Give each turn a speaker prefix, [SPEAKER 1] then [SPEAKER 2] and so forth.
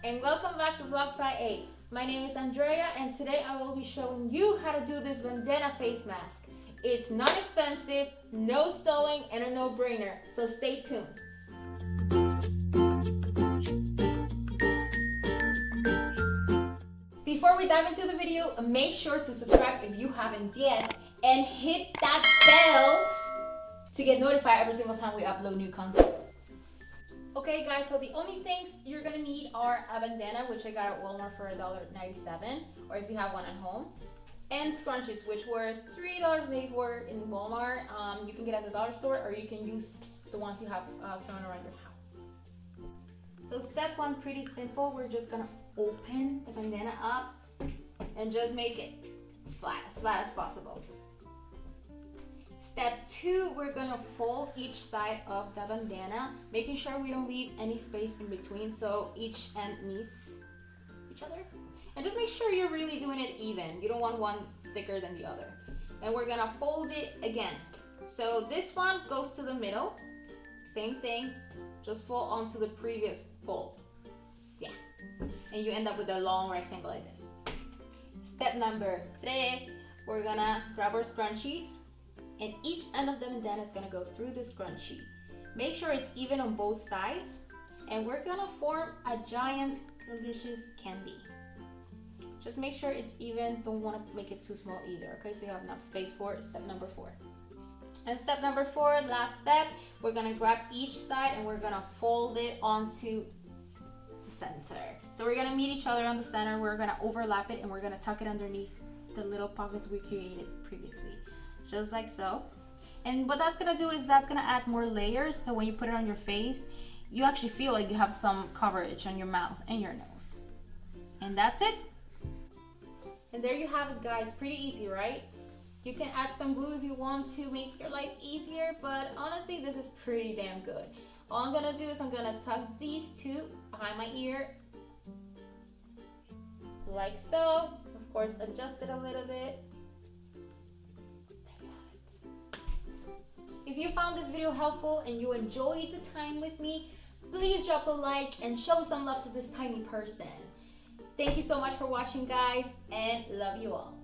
[SPEAKER 1] And welcome back to Vlogs by A. My name is Andrea and today I will be showing you how to do this bandana face mask. It's not expensive, no sewing, and a no-brainer, so stay tuned. Before we dive into the video, make sure to subscribe if you haven't yet and hit that bell to get notified every single time we upload new content. Okay guys, so the only things you're gonna need are a bandana, which I got at Walmart for $1.97, or if you have one at home, and scrunchies, which were $3.84 in Walmart. You can get at the dollar store, or you can use the ones you have thrown around your house. So step one, pretty simple. We're just gonna open the bandana up and just make it flat as possible. Step two, we're gonna fold each side of the bandana, making sure we don't leave any space in between so each end meets each other. And just make sure you're really doing it even. You don't want one thicker than the other. And we're gonna fold it again. So this one goes to the middle. Same thing, just fold onto the previous fold. Yeah. And you end up with a long rectangle like this. Step number 3, we're gonna grab our scrunchies. And each end of the bandana is gonna go through the scrunchie. Make sure it's even on both sides. And we're gonna form a giant, delicious candy. Just make sure it's even, don't wanna make it too small either, okay? So you have enough space for step number 4. And step number 4, last step, we're gonna grab each side and we're gonna fold it onto the center. So we're gonna meet each other on the center, we're gonna overlap it, and we're gonna tuck it underneath the little pockets we created previously. Just like so. And what that's gonna do is that's gonna add more layers, so when you put it on your face, you actually feel like you have some coverage on your mouth and your nose. And that's it. And there you have it, guys. Pretty easy, right? You can add some glue if you want to make your life easier, but honestly, this is pretty damn good. All I'm gonna do is I'm gonna tuck these two behind my ear, like so. Of course, adjust it a little bit. If you found this video helpful and you enjoyed the time with me, please drop a like and show some love to this tiny person. Thank you so much for watching, guys, and love you all.